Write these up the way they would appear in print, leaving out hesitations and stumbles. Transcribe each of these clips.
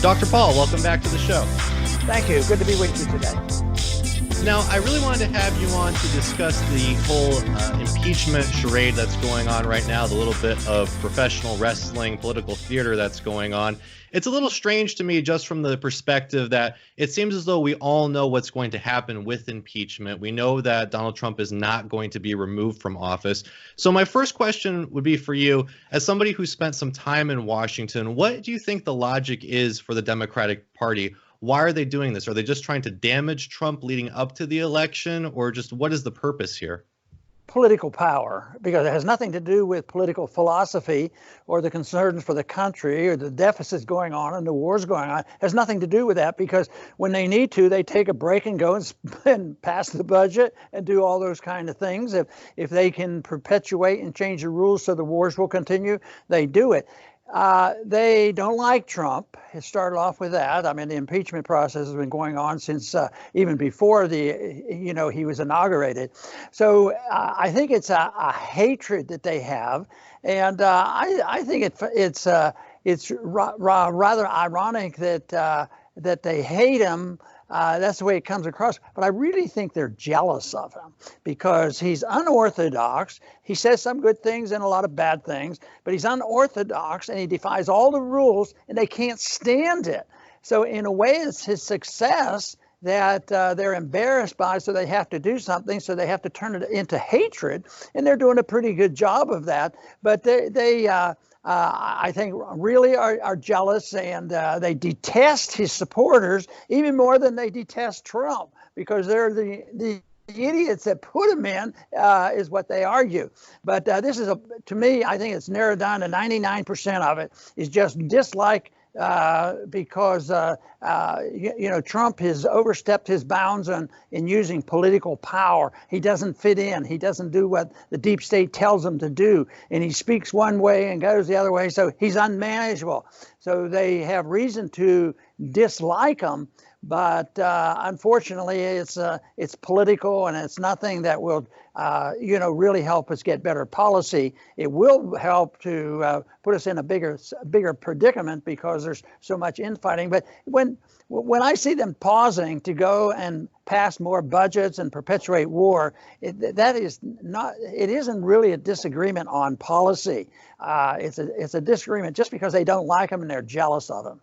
Dr. Paul, welcome back to the show. Thank you. Good to be with you today. Now, I really wanted to have you on to discuss the whole impeachment charade that's going on right now, the little bit of professional wrestling, political theater that's going on. It's a little strange to me just from the perspective that it seems as though we all know what's going to happen with impeachment. We know that Donald Trump is not going to be removed from office. So my first question would be for you, as somebody who spent some time in Washington, what do you think the logic is for the Democratic Party? Why are they doing this? Are they just trying to damage Trump leading up to the election, or just what is the purpose here? Political power, because it has nothing to do with political philosophy or the concerns for the country or the deficits going on and the wars going on. It has nothing to do with that, because when they need to, they take a break and go and pass the budget and do all those kind of things. If they can perpetuate and change the rules so the wars will continue, they do it. They don't like Trump. It started off with that. I mean, the impeachment process has been going on since even before he was inaugurated. So I think it's a hatred that they have, and I think it's rather ironic that they hate him. That's the way it comes across. But I really think they're jealous of him because he's unorthodox. He says some good things and a lot of bad things, but he's unorthodox and he defies all the rules, and they can't stand it. So in a way, it's his success that they're embarrassed by, so they have to do something, so they have to turn it into hatred, and they're doing a pretty good job of that. But they I think really are jealous, and they detest his supporters even more than they detest Trump, because they're the idiots that put him in, is what they argue. But this is, to me, I think it's narrowed down to 99% of it is just dislike, because Trump has overstepped his bounds in using political power. He doesn't fit in. He doesn't do what the deep state tells him to do, and he speaks one way and goes the other way. So he's unmanageable. So they have reason to dislike him. But unfortunately, it's political, and it's nothing that will, really help us get better policy. It will help to put us in a bigger predicament because there's so much infighting. But when I see them pausing to go and pass more budgets and perpetuate war, it isn't really a disagreement on policy. It's a disagreement just because they don't like him and they're jealous of him.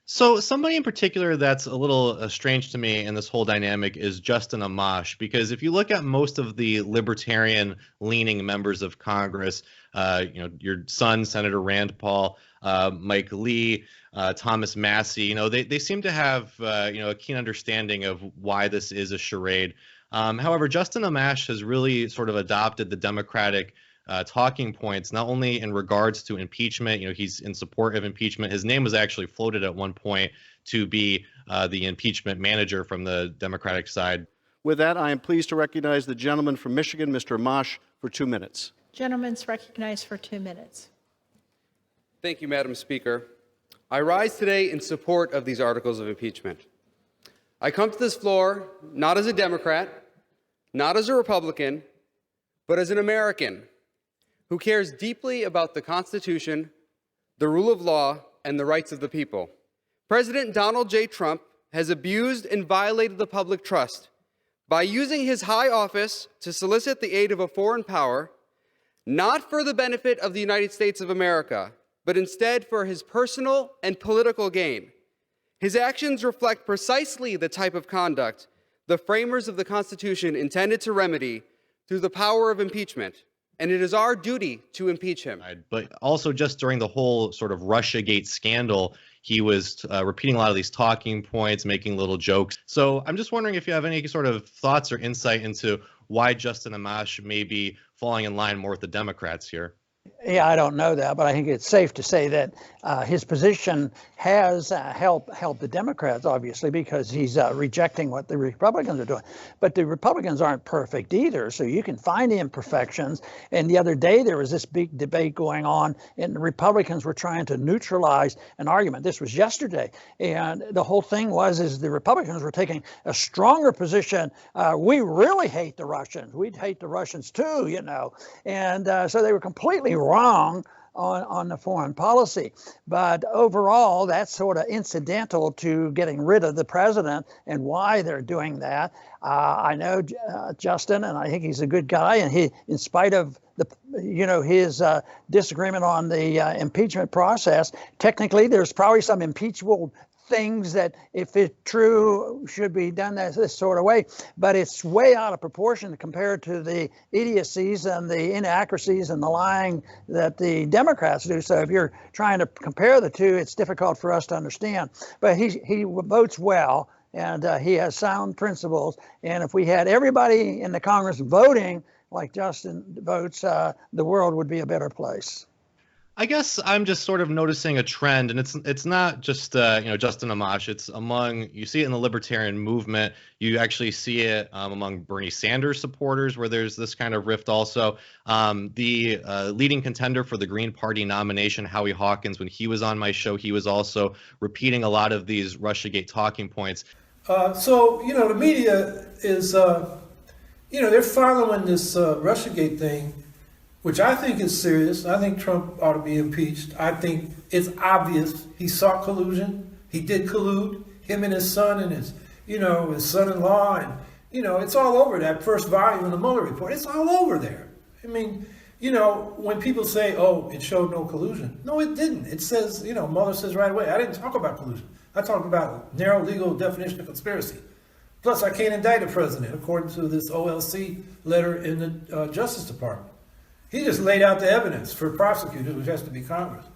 So somebody in particular that's a little strange to me in this whole dynamic is Justin Amash, because if you look at most of the libertarian-leaning members of Congress, your son, Senator Rand Paul, Mike Lee, Thomas Massey, they seem to have, a keen understanding of why this is a charade. However, Justin Amash has really sort of adopted the Democratic talking points, not only in regards to impeachment. He's in support of impeachment. His name was actually floated at one point to be the impeachment manager from the Democratic side. With that, I am pleased to recognize the gentleman from Michigan, Mr. Amash, for 2 minutes. Gentleman's recognized for 2 minutes. Thank you, Madam Speaker. I rise today in support of these articles of impeachment. I come to this floor not as a Democrat, not as a Republican, but as an American who cares deeply about the Constitution, the rule of law, and the rights of the people. President Donald J. Trump has abused and violated the public trust by using his high office to solicit the aid of a foreign power, not for the benefit of the United States of America, but instead for his personal and political gain. His actions reflect precisely the type of conduct the framers of the Constitution intended to remedy through the power of impeachment. And it is our duty to impeach him. But also, just during the whole sort of Russiagate scandal, he was repeating a lot of these talking points, making little jokes. So I'm just wondering if you have any sort of thoughts or insight into why Justin Amash may be falling in line more with the Democrats here. Yeah, I don't know that, but I think it's safe to say that his position has helped the Democrats, obviously, because he's rejecting what the Republicans are doing. But the Republicans aren't perfect either, so you can find imperfections. And the other day, there was this big debate going on, and the Republicans were trying to neutralize an argument. This was yesterday. And the whole thing is the Republicans were taking a stronger position. We really hate the Russians. We'd hate the Russians too, And so they were completely wrong on the foreign policy. But overall, that's sort of incidental to getting rid of the president and why they're doing that. I know Justin, and I think he's a good guy, and he, in spite of his disagreement on the impeachment process, technically there's probably some impeachable things that, if it's true, should be done this sort of way, but it's way out of proportion compared to the idiocies and the inaccuracies and the lying that the Democrats do. So if you're trying to compare the two, it's difficult for us to understand. But he votes well, and he has sound principles. And if we had everybody in the Congress voting like Justin votes, the world would be a better place. I guess I'm just sort of noticing a trend, and it's not just Justin Amash. It's you see it in the libertarian movement. You actually see it among Bernie Sanders supporters, where there's this kind of rift. Also, the leading contender for the Green Party nomination, Howie Hawkins, when he was on my show, he was also repeating a lot of these Russiagate talking points. So the media is they're following this Russiagate thing, which I think is serious. I think Trump ought to be impeached. I think it's obvious he saw collusion. He did collude, him and his son and his son-in-law. And, it's all over that first volume of the Mueller report. It's all over there. I mean, when people say, oh, it showed no collusion. No, it didn't. It says, Mueller says right away, I didn't talk about collusion. I talked about narrow legal definition of conspiracy. Plus, I can't indict a president, according to this OLC letter in the Justice Department. He just laid out the evidence for prosecutors, which has to be Congress.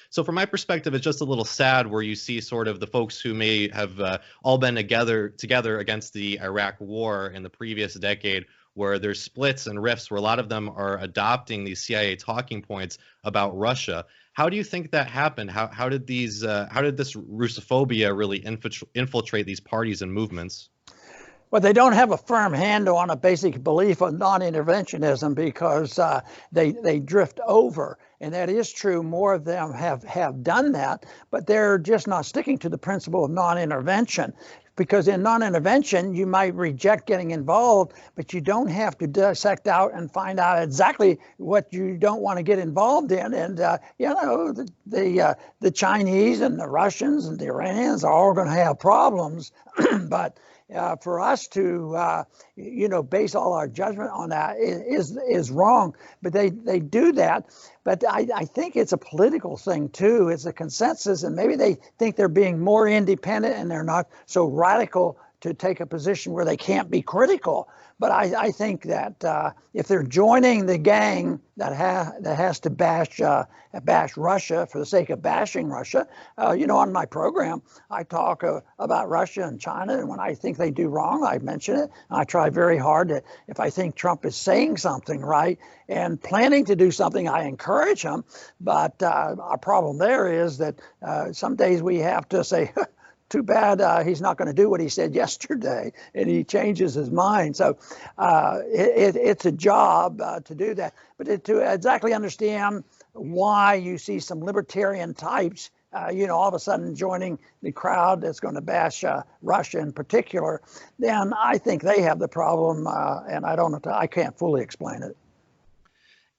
So from my perspective, it's just a little sad where you see sort of the folks who may have all been together against the Iraq war in the previous decade, where there's splits and rifts, where a lot of them are adopting these CIA talking points about Russia. How do you think that happened? How did this Russophobia really infiltrate these parties and movements? Well, they don't have a firm handle on a basic belief of non-interventionism because they drift over. And that is true. More of them have done that, but they're just not sticking to the principle of non-intervention. Because in non-intervention, you might reject getting involved, but you don't have to dissect out and find out exactly what you don't want to get involved in. And, the Chinese and the Russians and the Iranians are all going to have problems, but for us to, base all our judgment on that is wrong. But they do that. But I think it's a political thing, too. It's a consensus. And maybe they think they're being more independent and they're not so radical to take a position where they can't be critical. But I think that if they're joining the gang that has to bash Russia for the sake of bashing Russia, on my program, I talk about Russia and China, and when I think they do wrong, I mention it. I try very hard to, if I think Trump is saying something right and planning to do something, I encourage him. But our problem there is that some days we have to say, too bad he's not going to do what he said yesterday, and he changes his mind. So it's a job to do that. But to exactly understand why you see some libertarian types, all of a sudden joining the crowd that's going to bash Russia in particular, then I think they have the problem, and I can't fully explain it.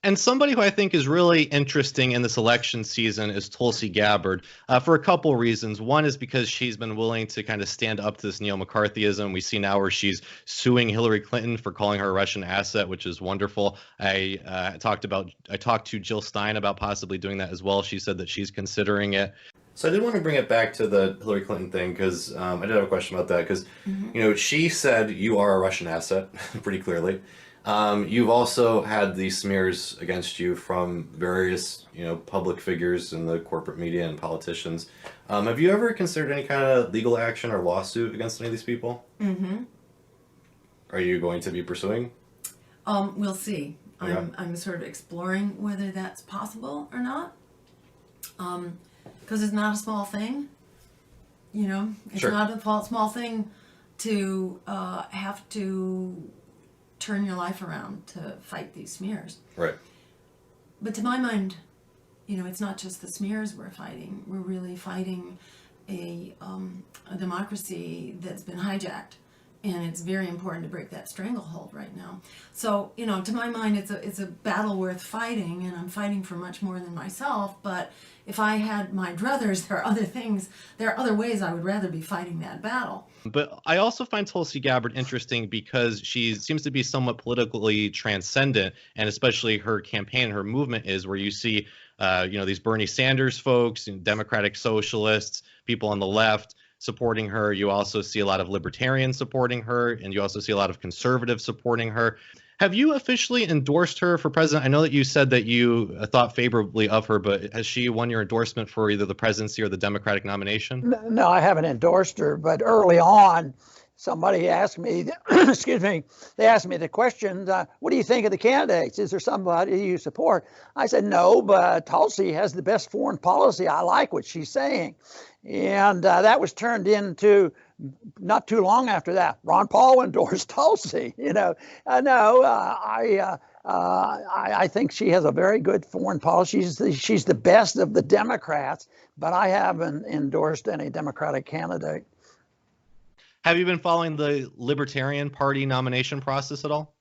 And somebody who I think is really interesting in this election season is Tulsi Gabbard for a couple reasons. One is because she's been willing to kind of stand up to this neo-McCarthyism. We see now where she's suing Hillary Clinton for calling her a Russian asset, which is wonderful. I talked to Jill Stein about possibly doing that as well. She said that she's considering it. So I did want to bring it back to the Hillary Clinton thing because I did have a question about that because, she said you are a Russian asset pretty clearly. You've also had these smears against you from various, public figures in the corporate media and politicians. Have you ever considered any kind of legal action or lawsuit against any of these people? Mm-hmm. Are you going to be pursuing? We'll see. Okay. I'm sort of exploring whether that's possible or not. Because it's not a small thing. It's Sure. not a small thing to have to turn your life around to fight these smears. Right. But to my mind, it's not just the smears we're fighting. We're really fighting a democracy that's been hijacked and it's very important to break that stranglehold right now. So, you know, to my mind, it's a battle worth fighting, and I'm fighting for much more than myself. But if I had my druthers, there are other ways I would rather be fighting that battle. But I also find Tulsi Gabbard interesting because she seems to be somewhat politically transcendent, and especially her campaign, her movement is where you see, these Bernie Sanders folks, Democratic socialists, people on the left supporting her. You also see a lot of libertarians supporting her, and you also see a lot of conservatives supporting her. Have you officially endorsed her for president? I know that you said that you thought favorably of her, but has she won your endorsement for either the presidency or the Democratic nomination? No, I haven't endorsed her, but early on, somebody asked me, excuse me, they asked me the question, what do you think of the candidates? Is there somebody you support? I said, no, but Tulsi has the best foreign policy. I like what she's saying. And that was turned into, not too long after that, Ron Paul endorsed Tulsi. I think she has a very good foreign policy. She's the best of the Democrats, but I haven't endorsed any Democratic candidate. Have you been following the Libertarian Party nomination process at all?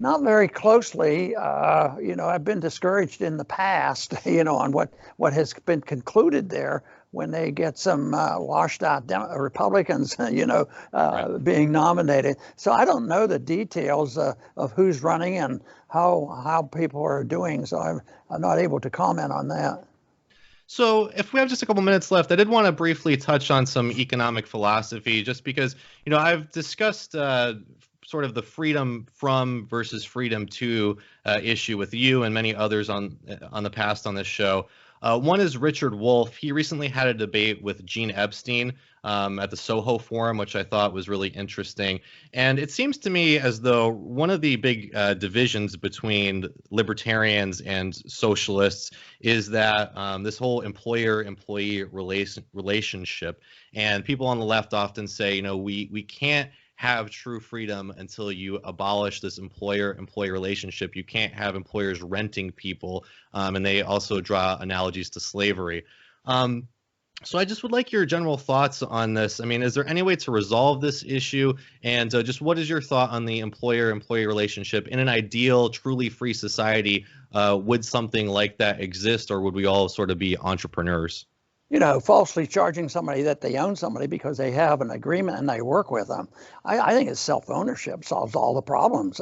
Not very closely. I've been discouraged in the past, on what has been concluded there when they get some washed out Republicans, being nominated. So I don't know the details of who's running and how people are doing. So I'm not able to comment on that. So if we have just a couple minutes left, I did want to briefly touch on some economic philosophy, just because, I've discussed sort of the freedom from versus freedom to issue with you and many others on the past on this show. One is Richard Wolff. He recently had a debate with Gene Epstein at the Soho Forum, which I thought was really interesting. And it seems to me as though one of the big divisions between libertarians and socialists is that this whole employer-employee relationship. And people on the left often say, we can't have true freedom until you abolish this employer-employee relationship. You can't have employers renting people, and they also draw analogies to slavery. So I just would like your general thoughts on this. I mean, is there any way to resolve this issue? And just what is your thought on the employer-employee relationship? In an ideal, truly free society, would something like that exist, or would we all sort of be entrepreneurs? Falsely charging somebody that they own somebody because they have an agreement and they work with them. I think it's self-ownership solves all the problems.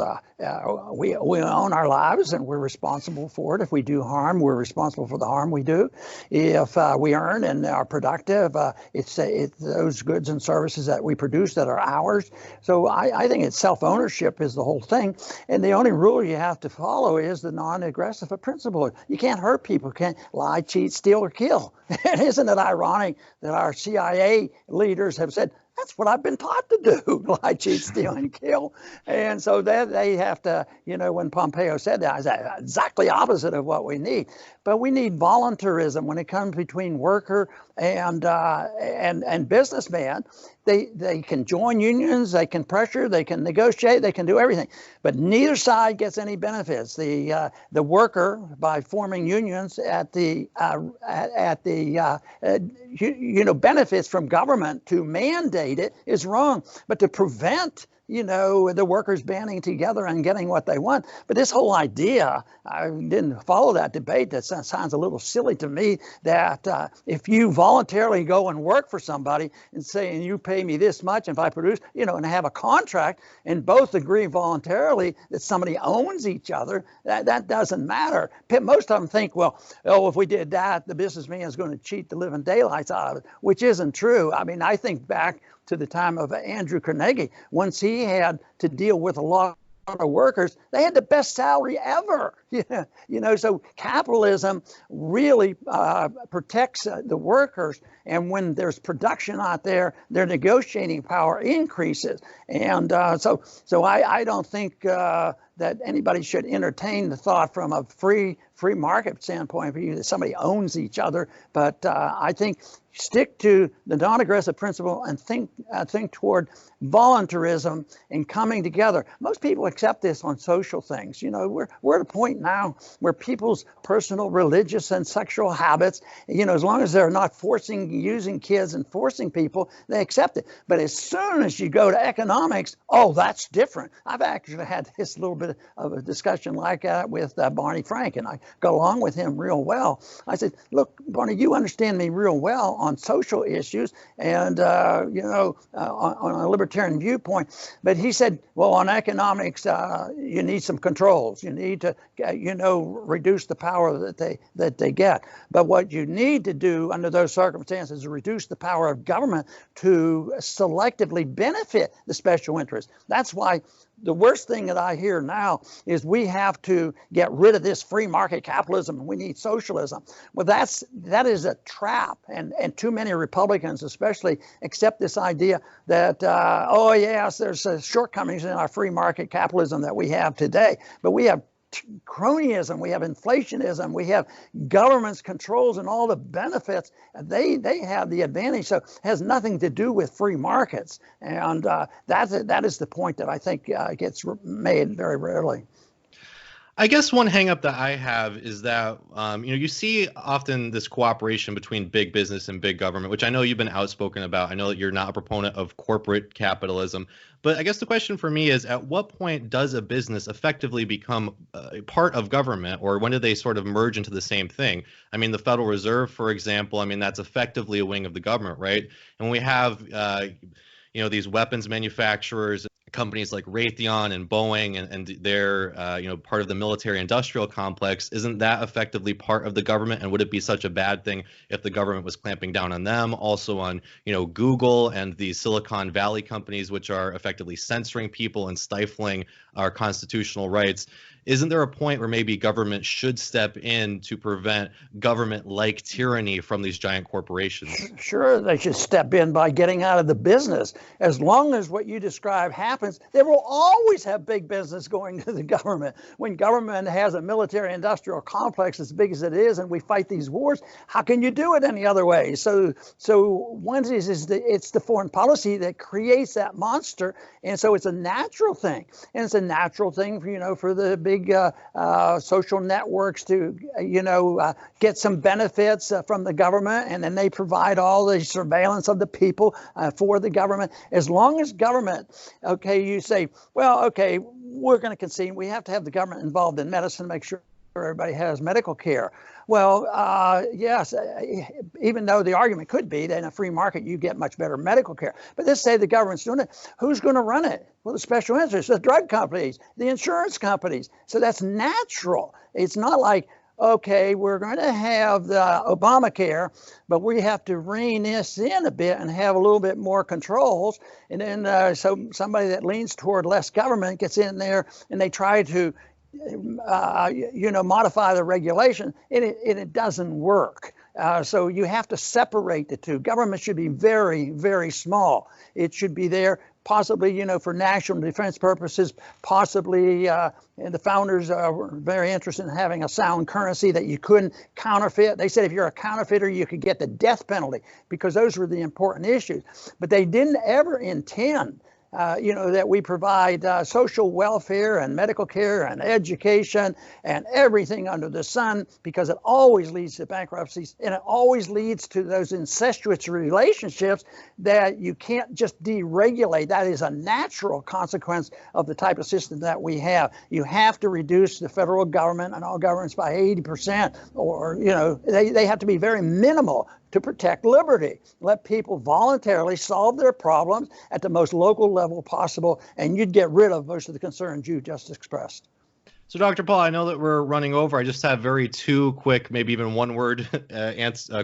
We own our lives and we're responsible for it. If we do harm, we're responsible for the harm we do. If we earn and are productive, it's those goods and services that we produce that are ours. So I think it's self-ownership is the whole thing. And the only rule you have to follow is the non-aggressive principle. You can't hurt people, can't lie, cheat, steal, or kill. Isn't it ironic that our CIA leaders have said, that's what I've been taught to do, lie, cheat, steal, and kill. And so that they have to, when Pompeo said that, I said exactly opposite of what we need. But we need voluntarism when it comes between worker and businessman. They can join unions, they can pressure, they can negotiate, they can do everything. But neither side gets any benefits. The worker, by forming unions benefits from government to mandate it is wrong. But to prevent the workers banding together and getting what they want. But this whole idea, I didn't follow that debate. That sounds a little silly to me, that if you voluntarily go and work for somebody and say, and you pay me this much, if I produce, and have a contract and both agree voluntarily that somebody owns each other, that doesn't matter. Most of them think, if we did that, the businessman is going to cheat the living daylights out of it, which isn't true. I mean, I think back to the time of Andrew Carnegie, once he had to deal with a lot of workers, they had the best salary ever. So capitalism really protects the workers. And when there's production out there, their negotiating power increases. And so I don't think that anybody should entertain the thought from a free market standpoint of view that somebody owns each other. But I think stick to the non-aggressive principle and think toward voluntarism and coming together. Most people accept this on social things. You know, we're at a point now where people's personal, religious, and sexual habits, you know, as long as they're not using kids and forcing people, they accept it. But as soon as you go to economics, oh, that's different. I've actually had this little bit of a discussion like that with Barney Frank, and I got along with him real well. I said, look, Barney, you understand me real well on social issues and, you know, on a libertarian viewpoint. But he said, well, on economics, you need some controls. You need to, you know, reduce the power that they get. But what you need to do under those circumstances is reduce the power of government to selectively benefit the special interests. That's why the worst thing that I hear now is we have to get rid of this free market capitalism and we need socialism. Well, that is a trap, and too many Republicans especially accept this idea that, oh yes, there's shortcomings in our free market capitalism that we have today, but we have cronyism, we have inflationism, we have government's controls and all the benefits. They have the advantage, so it has nothing to do with free markets. And that is the point that I think gets made very rarely. I guess one hangup that I have is that, you know, you see often this cooperation between big business and big government, which I know you've been outspoken about. I know that you're not a proponent of corporate capitalism, but I guess the question for me is, at what point does a business effectively become a part of government, or when do they sort of merge into the same thing? I mean, the Federal Reserve, for example, I mean, that's effectively a wing of the government, right? And we have, you know, these weapons manufacturers, companies like Raytheon and Boeing, and they're you know, part of the military industrial complex. Isn't that effectively part of the government? And would it be such a bad thing if the government was clamping down on them, also on, you know, Google and the Silicon Valley companies, which are effectively censoring people and stifling our constitutional rights? Isn't there a point where maybe government should step in to prevent government-like tyranny from these giant corporations? Sure, they should step in by getting out of the business. As long as what you describe happens, there will always have big business going to the government. When government has a military-industrial complex as big as it is, and we fight these wars, how can you do it any other way? So one is it's the foreign policy that creates that monster, and so it's a natural thing, and it's a natural thing for, you know, for the big social networks to, you know, get some benefits from the government, and then they provide all the surveillance of the people for the government. As long as government, okay, you say, well, okay, we're going to concede we have to have the government involved in medicine to make sure everybody has medical care. Well, yes, even though the argument could be that in a free market you get much better medical care. But let's say the government's doing it. Who's going to run it? Well, the special interests, the drug companies, the insurance companies. So that's natural. It's not like, okay, we're going to have the Obamacare, but we have to rein this in a bit and have a little bit more controls. And then so somebody that leans toward less government gets in there and they try to you know, modify the regulation, and it doesn't work. So you have to separate the two. Government should be very, very small. It should be there possibly, you know, for national defense purposes, possibly, and the founders were very interested in having a sound currency that you couldn't counterfeit. They said if you're a counterfeiter, you could get the death penalty, because those were the important issues. But they didn't ever intend you know, that we provide social welfare and medical care and education and everything under the sun, because it always leads to bankruptcies, and it always leads to those incestuous relationships that you can't just deregulate. That is a natural consequence of the type of system that we have. You have to reduce the federal government and all governments by 80%, or, you know, they have to be very minimal to protect liberty. Let people voluntarily solve their problems at the most local level possible, and you'd get rid of most of the concerns you just expressed. So, Dr. Paul, I know that we're running over. I just have two quick, maybe even one-word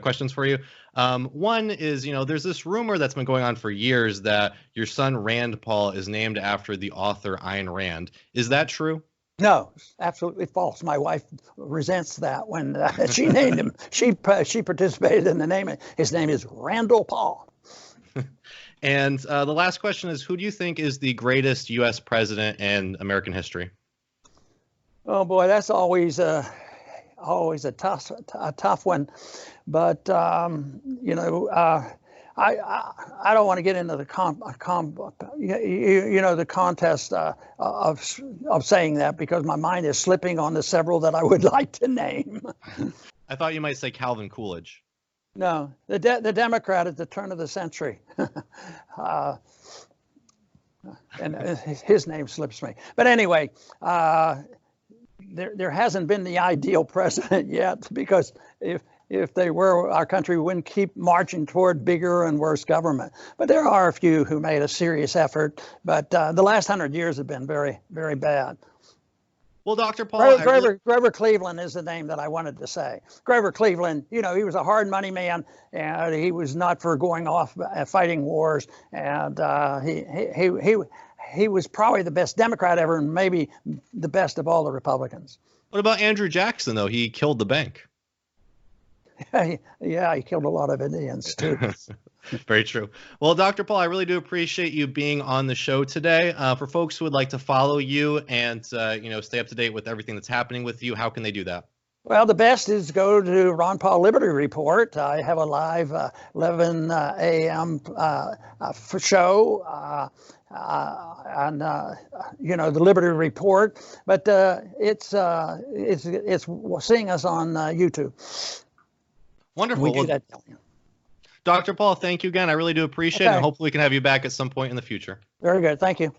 questions for you. One is, you know, there's this rumor that's been going on for years that your son Rand Paul is named after the author Ayn Rand. Is that true? No, absolutely false. My wife resents that when she named him. She participated in the naming. His name is Randall Paul. And the last question is, who do you think is the greatest U.S. president in American history? Oh boy, that's always always a tough one. But I don't want to get into the the contest of saying that, because my mind is slipping on the several that I would like to name. I thought you might say Calvin Coolidge. No, the Democrat at the turn of the century. And his name slips me. But anyway, there hasn't been the ideal president yet, because if they were, our country wouldn't keep marching toward bigger and worse government. But there are a few who made a serious effort. But the last 100 years have been very, very bad. Well, Dr. Paul, Grover Cleveland is the name that I wanted to say. Grover Cleveland, he was a hard money man, and he was not for going off fighting wars. And he was probably the best Democrat ever, and maybe the best of all the Republicans. What about Andrew Jackson, though? He killed the bank. Yeah, he killed a lot of Indians too. Very true. Well, Dr. Paul, I really do appreciate you being on the show today. For folks who would like to follow you and stay up to date with everything that's happening with you, how can they do that? Well, the best is go to Ron Paul Liberty Report. I have a live 11 a.m. Show on the Liberty Report, but it's seeing us on YouTube. Wonderful. We do that. Dr. Paul, thank you again. I really do appreciate it, and hopefully we can have you back at some point in the future. Very good. Thank you.